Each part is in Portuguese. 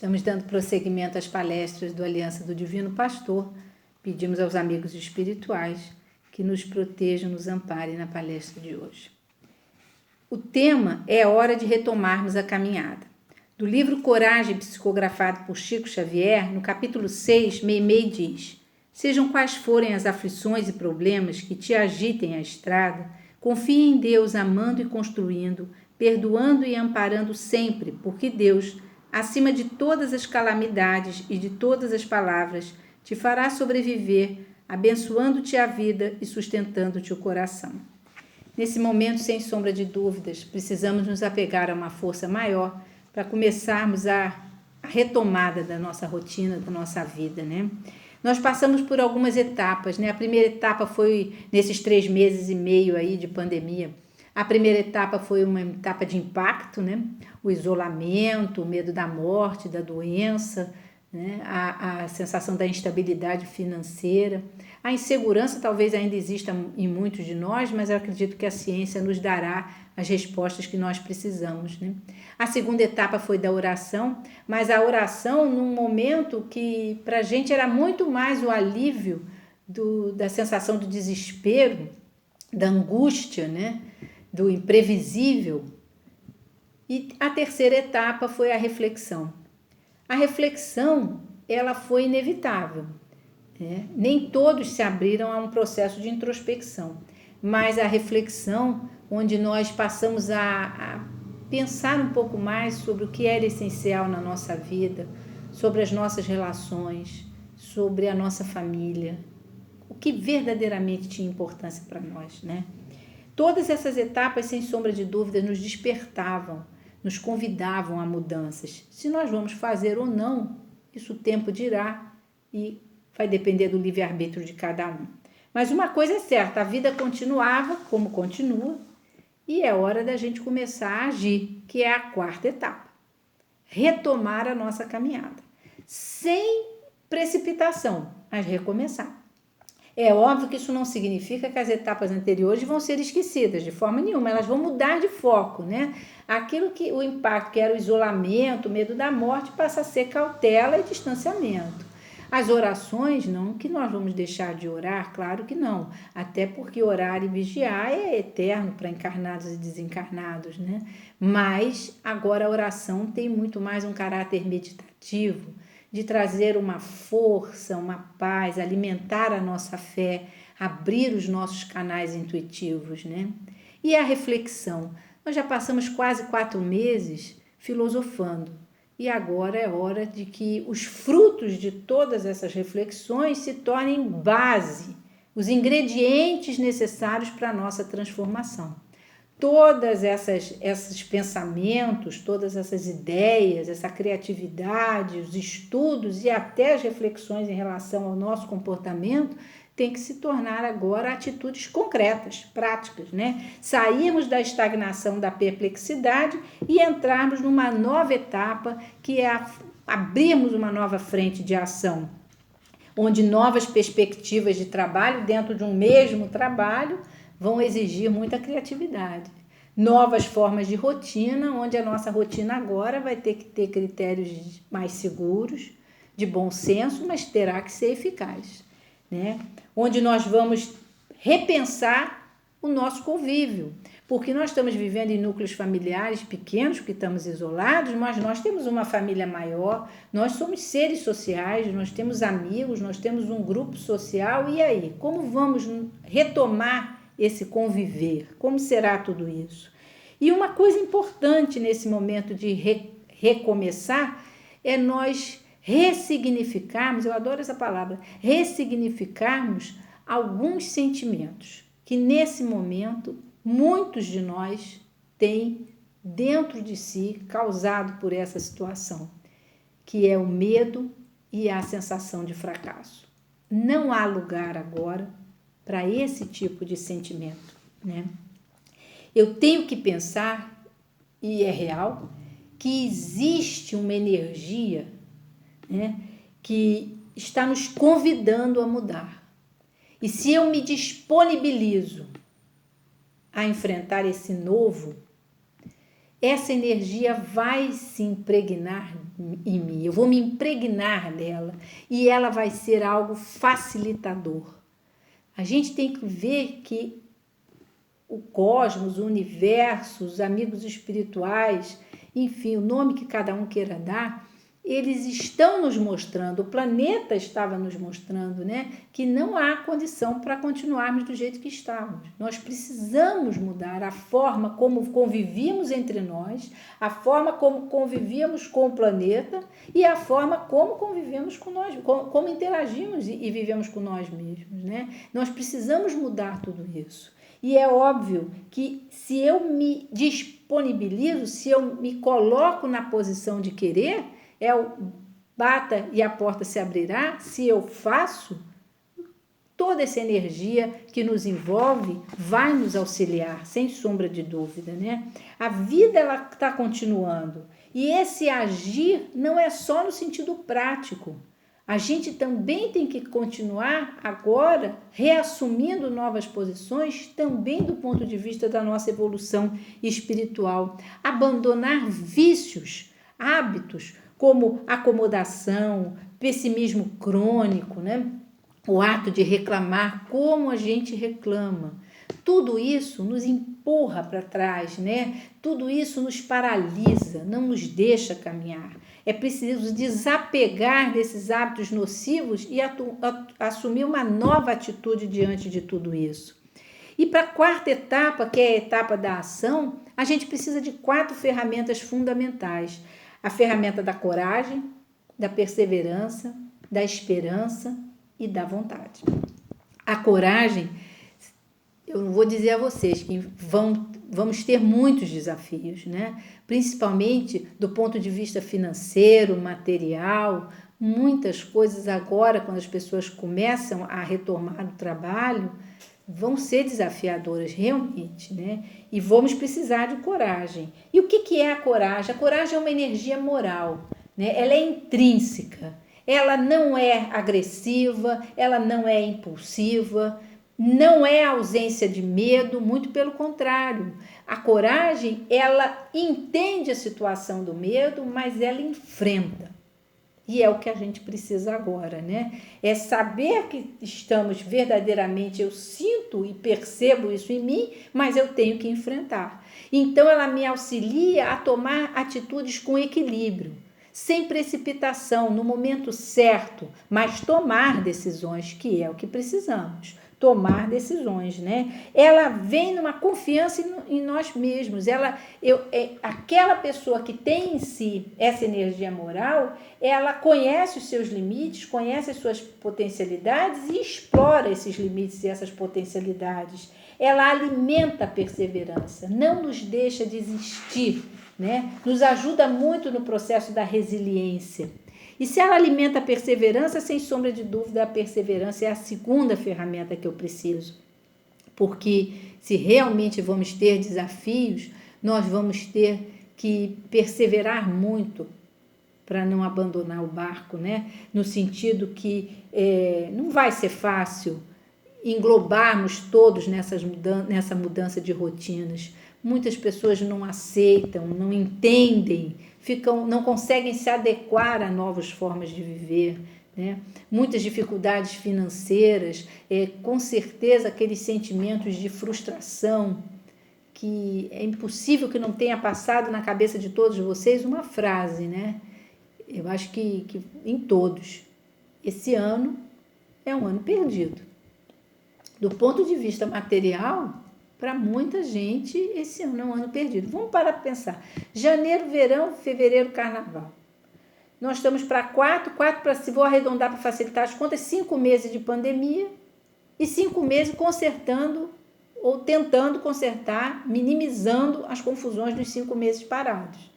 Estamos dando prosseguimento às palestras do Aliança do Divino Pastor. Pedimos aos amigos espirituais que nos protejam, nos amparem na palestra de hoje. O tema é a hora de retomarmos a caminhada. Do livro Coragem, psicografado por Chico Xavier, no capítulo 6, Meimei diz: sejam quais forem as aflições e problemas que te agitem a estrada, confie em Deus amando e construindo, perdoando e amparando sempre, porque Deus, acima de todas as calamidades e de todas as palavras, te fará sobreviver, abençoando-te a vida e sustentando-te o coração. Nesse momento, sem sombra de dúvidas, precisamos nos apegar a uma força maior para começarmos a retomada da nossa rotina, da nossa vida, né? Nós passamos por algumas etapas, né? A primeira etapa foi nesses 3 meses e meio aí de pandemia. A primeira etapa foi uma etapa de impacto, né? O isolamento, o medo da morte, da doença, né? A sensação da instabilidade financeira. A insegurança talvez ainda exista em muitos de nós, mas eu acredito que a ciência nos dará as respostas que nós precisamos, né? A segunda etapa foi da oração, mas a oração num momento que para a gente era muito mais o alívio da sensação do desespero, da angústia, né? Do imprevisível. E a terceira etapa foi a reflexão. A reflexão, ela foi inevitável, né? Nem todos se abriram a um processo de introspecção, mas a reflexão, onde nós passamos a pensar um pouco mais sobre o que era essencial na nossa vida, sobre as nossas relações, sobre a nossa família, o que verdadeiramente tinha importância para nós, né? Todas essas etapas, sem sombra de dúvida, nos despertavam, nos convidavam a mudanças. Se nós vamos fazer ou não, isso o tempo dirá e vai depender do livre-arbítrio de cada um. Mas uma coisa é certa, a vida continuava como continua e é hora da gente começar a agir, que é a quarta etapa. Retomar a nossa caminhada, sem precipitação, mas recomeçar. É óbvio que isso não significa que as etapas anteriores vão ser esquecidas, de forma nenhuma, elas vão mudar de foco, né? Aquilo que o impacto que era o isolamento, o medo da morte, passa a ser cautela e distanciamento. As orações, não que nós vamos deixar de orar, claro que não, até porque orar e vigiar é eterno para encarnados e desencarnados, né? Mas agora a oração tem muito mais um caráter meditativo, de trazer uma força, uma paz, alimentar a nossa fé, abrir os nossos canais intuitivos, né? E a reflexão. Nós já passamos quase 4 meses filosofando e agora é hora de que os frutos de todas essas reflexões se tornem base, os ingredientes necessários para a nossa transformação. Todas esses pensamentos, todas essas ideias, essa criatividade, os estudos e até as reflexões em relação ao nosso comportamento tem que se tornar agora atitudes concretas, práticas, né? Sairmos da estagnação, da perplexidade e entrarmos numa nova etapa que é abrirmos uma nova frente de ação, onde novas perspectivas de trabalho dentro de um mesmo trabalho vão exigir muita criatividade. Novas formas de rotina, onde a nossa rotina agora vai ter que ter critérios mais seguros, de bom senso, mas terá que ser eficaz, né? Onde nós vamos repensar o nosso convívio, porque nós estamos vivendo em núcleos familiares pequenos, porque estamos isolados, mas nós temos uma família maior, nós somos seres sociais, nós temos amigos, nós temos um grupo social, e aí? Como vamos retomar esse conviver? Como será tudo isso? E uma coisa importante nesse momento de recomeçar é nós ressignificarmos, eu adoro essa palavra, ressignificarmos alguns sentimentos que nesse momento muitos de nós têm dentro de si causado por essa situação, que é o medo e a sensação de fracasso. Não há lugar agora para esse tipo de sentimento, né? Eu tenho que pensar, e é real, que existe uma energia, né, que está nos convidando a mudar. E se eu me disponibilizo a enfrentar esse novo, essa energia vai se impregnar em mim, eu vou me impregnar dela e ela vai ser algo facilitador. A gente tem que ver que o cosmos, o universo, os amigos espirituais, enfim, o nome que cada um queira dar, eles estão nos mostrando, o planeta estava nos mostrando, né, que não há condição para continuarmos do jeito que estamos. Nós precisamos mudar a forma como convivíamos entre nós, a forma como convivíamos com o planeta e a forma como convivemos com nós, como interagimos e vivemos com nós mesmos, né? Nós precisamos mudar tudo isso. E é óbvio que se eu me disponibilizo, se eu me coloco na posição de querer, é o bata e a porta se abrirá. Se eu faço, toda essa energia que nos envolve vai nos auxiliar, sem sombra de dúvida, né? A vida, ela está continuando. E esse agir não é só no sentido prático. A gente também tem que continuar agora reassumindo novas posições, também do ponto de vista da nossa evolução espiritual. Abandonar vícios, hábitos, como acomodação, pessimismo crônico, né? O ato de reclamar, como a gente reclama. Tudo isso nos empurra para trás, né? Tudo isso nos paralisa, não nos deixa caminhar. É preciso desapegar desses hábitos nocivos e assumir uma nova atitude diante de tudo isso. E para a quarta etapa, que é a etapa da ação, a gente precisa de 4 ferramentas fundamentais. A ferramenta da coragem, da perseverança, da esperança e da vontade. A coragem, eu não vou dizer a vocês que vamos ter muitos desafios, né? Principalmente do ponto de vista financeiro, material, muitas coisas agora, quando as pessoas começam a retomar o trabalho, vão ser desafiadoras realmente, né? E vamos precisar de coragem. E o que é a coragem? A coragem é uma energia moral, né? Ela é intrínseca, ela não é agressiva, ela não é impulsiva, não é ausência de medo, muito pelo contrário. A coragem, ela entende a situação do medo, mas ela enfrenta. E é o que a gente precisa agora, né? É saber que estamos verdadeiramente, eu sinto e percebo isso em mim, mas eu tenho que enfrentar. Então, ela me auxilia a tomar atitudes com equilíbrio, sem precipitação, no momento certo, mas tomar decisões, que é o que precisamos. Tomar decisões, né? Ela vem numa confiança em nós mesmos. Aquela pessoa que tem em si essa energia moral, ela conhece os seus limites, conhece as suas potencialidades e explora esses limites e essas potencialidades. Ela alimenta a perseverança, não nos deixa desistir, né? Nos ajuda muito no processo da resiliência. E se ela alimenta a perseverança, sem sombra de dúvida, a perseverança é a segunda ferramenta que eu preciso. Porque se realmente vamos ter desafios, nós vamos ter que perseverar muito para não abandonar o barco, né? No sentido que não vai ser fácil englobarmos todos nessa mudança de rotinas. Muitas pessoas não aceitam, não entendem, não conseguem se adequar a novas formas de viver, né? Muitas dificuldades financeiras, com certeza aqueles sentimentos de frustração, que é impossível que não tenha passado na cabeça de todos vocês uma frase, né? Eu acho que em todos, esse ano é um ano perdido. Do ponto de vista material, para muita gente, esse ano é um ano perdido. Vamos parar para pensar. Janeiro, verão, fevereiro, carnaval. Nós estamos para 4, se vou arredondar para facilitar as contas, 5 meses de pandemia e 5 meses consertando ou tentando consertar, minimizando as confusões dos 5 meses parados.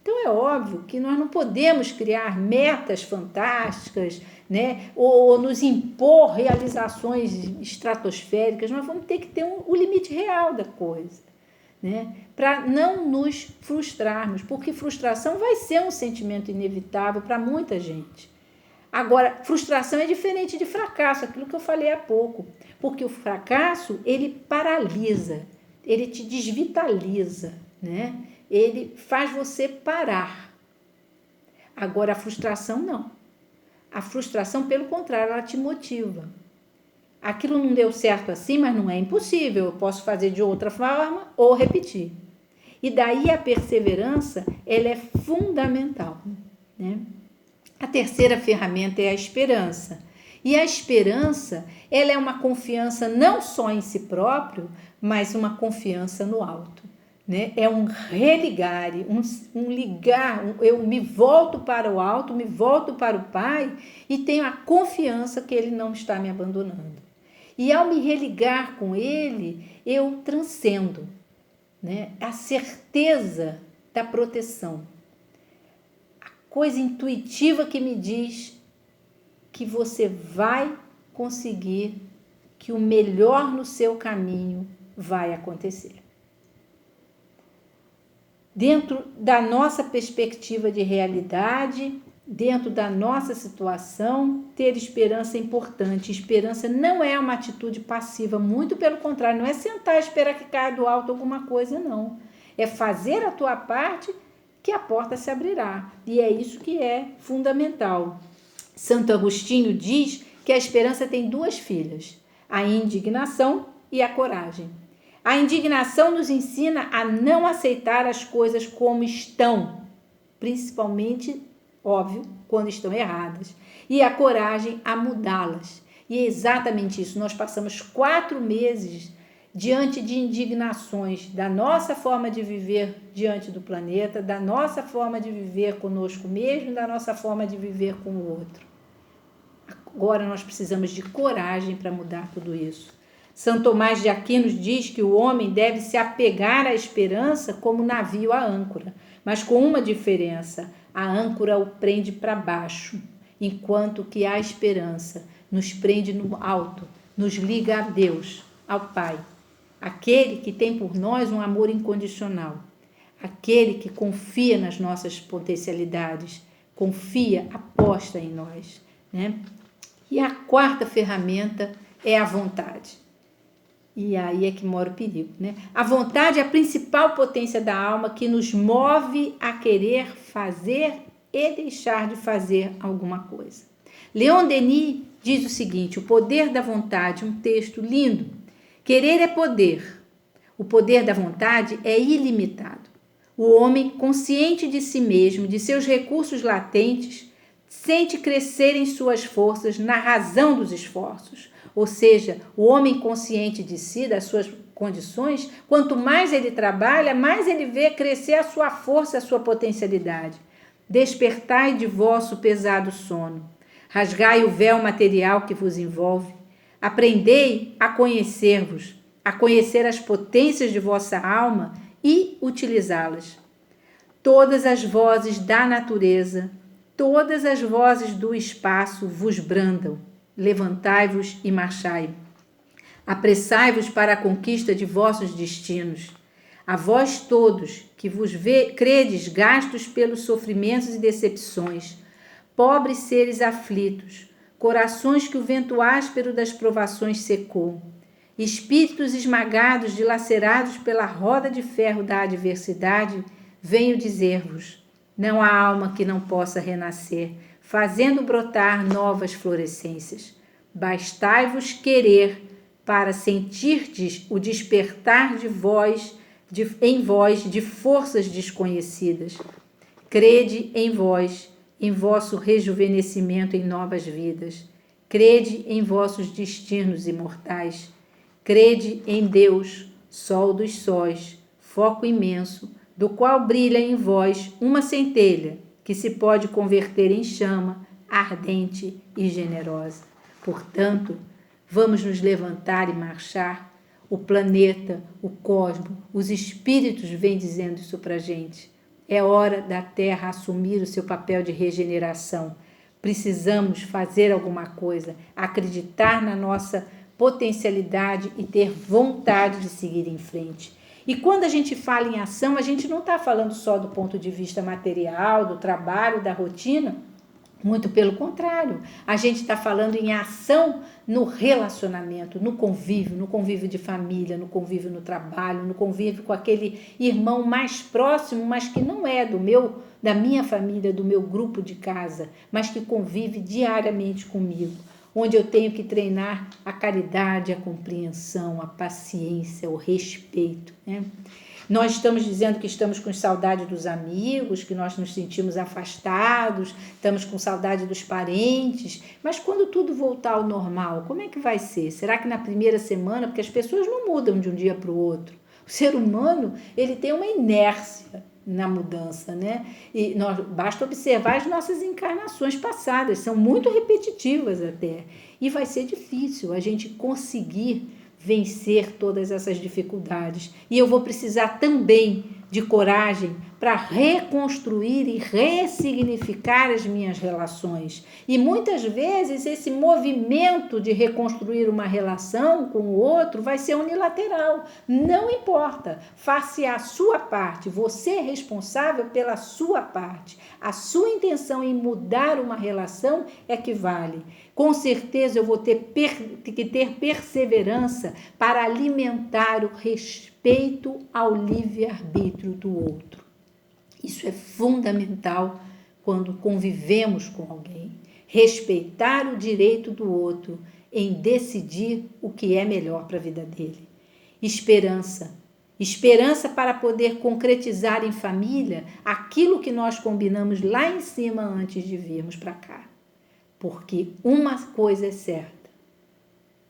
Então, é óbvio que nós não podemos criar metas fantásticas, né? Ou nos impor realizações estratosféricas. Nós vamos ter que ter o limite real da coisa, né? Para não nos frustrarmos, porque frustração vai ser um sentimento inevitável para muita gente. Agora, frustração é diferente de fracasso, aquilo que eu falei há pouco, porque o fracasso, ele paralisa, ele te desvitaliza, né? ele faz você parar. Agora, a frustração não. A frustração, pelo contrário, ela te motiva. Aquilo não deu certo assim, mas não é impossível. Eu posso fazer de outra forma ou repetir. E daí a perseverança, ela é fundamental, né? A terceira ferramenta é a esperança. E a esperança, ela é uma confiança não só em si próprio, mas uma confiança no alto, né? É um religar, um ligar, eu me volto para o alto, me volto para o Pai e tenho a confiança que Ele não está me abandonando. E ao me religar com Ele, eu transcendo, né? A certeza da proteção. A coisa intuitiva que me diz que você vai conseguir, que o melhor no seu caminho vai acontecer. Dentro da nossa perspectiva de realidade, dentro da nossa situação, ter esperança é importante. Esperança não é uma atitude passiva, muito pelo contrário, não é sentar e esperar que caia do alto alguma coisa, não. É fazer a tua parte que a porta se abrirá. E é isso que é fundamental. Santo Agostinho diz que a esperança tem duas filhas, a indignação e a coragem. A indignação nos ensina a não aceitar as coisas como estão, principalmente, óbvio, quando estão erradas. E a coragem a mudá-las. E é exatamente isso. Nós passamos 4 meses diante de indignações da nossa forma de viver diante do planeta, da nossa forma de viver conosco mesmo, da nossa forma de viver com o outro. Agora nós precisamos de coragem para mudar tudo isso. São Tomás de Aquino diz que o homem deve se apegar à esperança como navio à âncora, mas com uma diferença: a âncora o prende para baixo, enquanto que a esperança nos prende no alto, nos liga a Deus, ao Pai, aquele que tem por nós um amor incondicional, aquele que confia nas nossas potencialidades, confia, aposta em nós, né? E a quarta ferramenta é a vontade. E aí é que mora o perigo, né? A vontade é a principal potência da alma que nos move a querer fazer e deixar de fazer alguma coisa. Leon Denis diz o seguinte: o poder da vontade, um texto lindo. Querer é poder. O poder da vontade é ilimitado. O homem, consciente de si mesmo, de seus recursos latentes, sente crescer em suas forças na razão dos esforços. Ou seja, o homem consciente de si, das suas condições, quanto mais ele trabalha, mais ele vê crescer a sua força, a sua potencialidade. Despertai de vosso pesado sono. Rasgai o véu material que vos envolve. Aprendei a conhecer-vos, a conhecer as potências de vossa alma e utilizá-las. Todas as vozes da natureza, todas as vozes do espaço vos brandam. Levantai-vos e marchai. Apressai-vos para a conquista de vossos destinos. A vós todos que vos credes gastos pelos sofrimentos e decepções, pobres seres aflitos, corações que o vento áspero das provações secou, espíritos esmagados, dilacerados pela roda de ferro da adversidade, venho dizer-vos: não há alma que não possa renascer, fazendo brotar novas florescências. Bastai-vos querer para sentirdes o despertar em vós de forças desconhecidas. Crede em vós, em vosso rejuvenescimento em novas vidas. Crede em vossos destinos imortais. Crede em Deus, sol dos sóis, foco imenso, do qual brilha em vós uma centelha, que se pode converter em chama, ardente e generosa. Portanto, vamos nos levantar e marchar. O planeta, o cosmos, os espíritos vêm dizendo isso para a gente. É hora da Terra assumir o seu papel de regeneração. Precisamos fazer alguma coisa, acreditar na nossa potencialidade e ter vontade de seguir em frente. E quando a gente fala em ação, a gente não está falando só do ponto de vista material, do trabalho, da rotina, Muito pelo contrário, a gente está falando em ação no relacionamento, no convívio de família, no convívio no trabalho, no convívio com aquele irmão mais próximo, mas que não é da minha família, do meu grupo de casa, mas que convive diariamente comigo, onde eu tenho que treinar a caridade, a compreensão, a paciência, o respeito, né? Nós estamos dizendo que estamos com saudade dos amigos, que nós nos sentimos afastados, estamos com saudade dos parentes, mas quando tudo voltar ao normal, como é que vai ser? Será que na primeira semana, porque as pessoas não mudam de um dia para o outro, o ser humano ele tem uma inércia na mudança, né? E basta observar as nossas encarnações passadas, são muito repetitivas até, e vai ser difícil a gente conseguir vencer todas essas dificuldades. E eu vou precisar também de coragem para reconstruir e ressignificar as minhas relações. E muitas vezes esse movimento de reconstruir uma relação com o outro vai ser unilateral. Não importa, faça a sua parte, você é responsável pela sua parte. A sua intenção em mudar uma relação é que vale. Com certeza eu vou ter que ter perseverança para alimentar o respeito ao livre-arbítrio do outro. Isso é fundamental quando convivemos com alguém. Respeitar o direito do outro em decidir o que é melhor para a vida dele. Esperança. Esperança para poder concretizar em família aquilo que nós combinamos lá em cima antes de virmos para cá. Porque uma coisa é certa,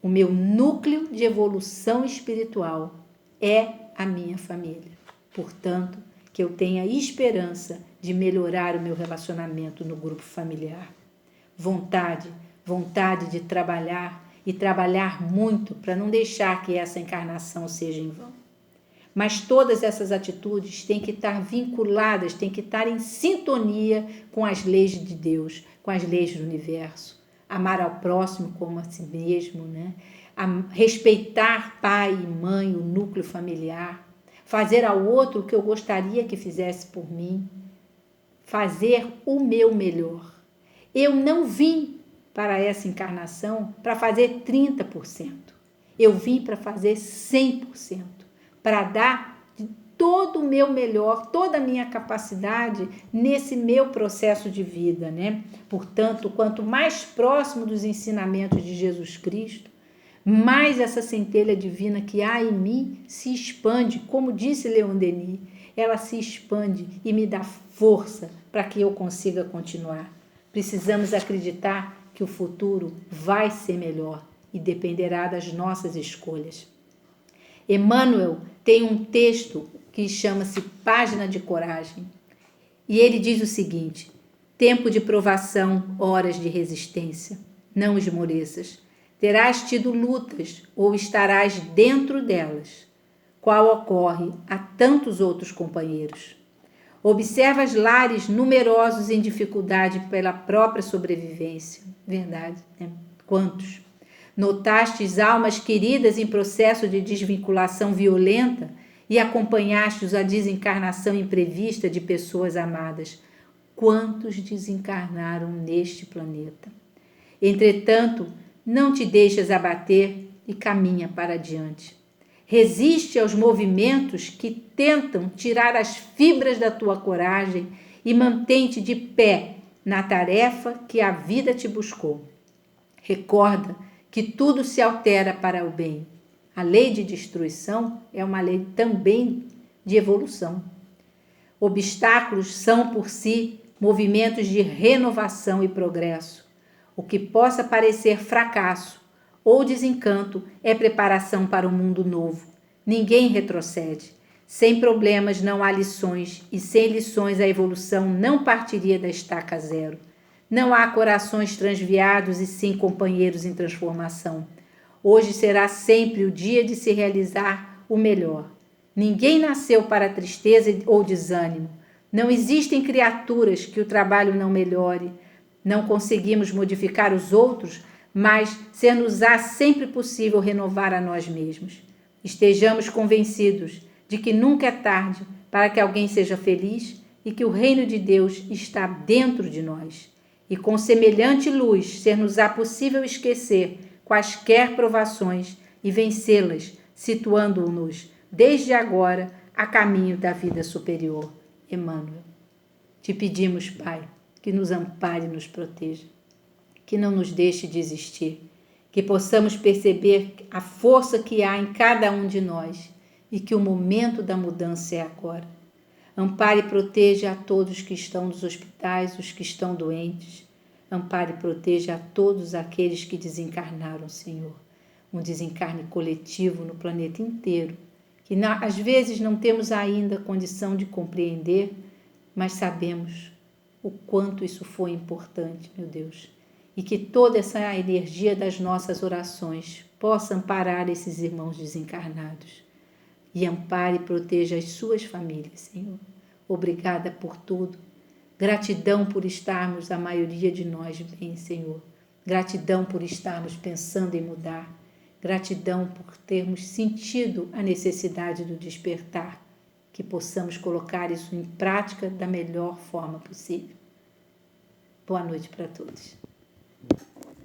o meu núcleo de evolução espiritual é a minha família. Portanto, que eu tenha esperança de melhorar o meu relacionamento no grupo familiar. Vontade de trabalhar e trabalhar muito para não deixar que essa encarnação seja em vão. Mas todas essas atitudes têm que estar vinculadas, têm que estar em sintonia com as leis de Deus, com as leis do universo. Amar ao próximo como a si mesmo, né? Respeitar pai e mãe, o núcleo familiar. Fazer ao outro o que eu gostaria que fizesse por mim. Fazer o meu melhor. Eu não vim para essa encarnação para fazer 30%. Eu vim para fazer 100%. Para dar todo o meu melhor, toda a minha capacidade nesse meu processo de vida, né? Portanto, quanto mais próximo dos ensinamentos de Jesus Cristo, mais essa centelha divina que há em mim se expande, como disse Leon Denis, ela se expande e me dá força para que eu consiga continuar. Precisamos acreditar que o futuro vai ser melhor e dependerá das nossas escolhas. Emmanuel tem um texto que chama-se Página de Coragem. E ele diz o seguinte: tempo de provação, horas de resistência. Não esmoreças. Terás tido lutas ou estarás dentro delas, qual ocorre a tantos outros companheiros. Observa os lares numerosos em dificuldade pela própria sobrevivência. Verdade, né? Quantos? Notastes almas queridas em processo de desvinculação violenta e acompanhastes a desencarnação imprevista de pessoas amadas. Quantos desencarnaram neste planeta? Entretanto, não te deixas abater e caminha para adiante. Resiste aos movimentos que tentam tirar as fibras da tua coragem e mantém-te de pé na tarefa que a vida te buscou. Recorda que tudo se altera para o bem. A lei de destruição é uma lei também de evolução. Obstáculos são por si movimentos de renovação e progresso. O que possa parecer fracasso ou desencanto é preparação para um mundo novo. Ninguém retrocede. Sem problemas não há lições, e sem lições a evolução não partiria da estaca zero. Não há corações transviados e sim companheiros em transformação. Hoje será sempre o dia de se realizar o melhor. Ninguém nasceu para tristeza ou desânimo. Não existem criaturas que o trabalho não melhore. Não conseguimos modificar os outros, mas ser-nos-á sempre possível renovar a nós mesmos. Estejamos convencidos de que nunca é tarde para que alguém seja feliz e que o reino de Deus está dentro de nós. e com semelhante luz ser-nos-á possível esquecer quaisquer provações e vencê-las, situando-nos desde agora a caminho da vida superior. Emmanuel. Te pedimos, Pai, que nos ampare e nos proteja, que não nos deixe desistir, que possamos perceber a força que há em cada um de nós e que o momento da mudança é agora. Ampare e proteja a todos que estão nos hospitais, os que estão doentes. Ampare e proteja a todos aqueles que desencarnaram, Senhor. Um desencarne coletivo no planeta inteiro, que às vezes não temos ainda condição de compreender, mas sabemos o quanto isso foi importante, meu Deus. E que toda essa energia das nossas orações possa amparar esses irmãos desencarnados. E ampare e proteja as suas famílias, Senhor. Obrigada por tudo. Gratidão por estarmos, a maioria de nós, bem, Senhor. Gratidão por estarmos pensando em mudar. Gratidão por termos sentido a necessidade do despertar. Que possamos colocar isso em prática da melhor forma possível. Boa noite para todos.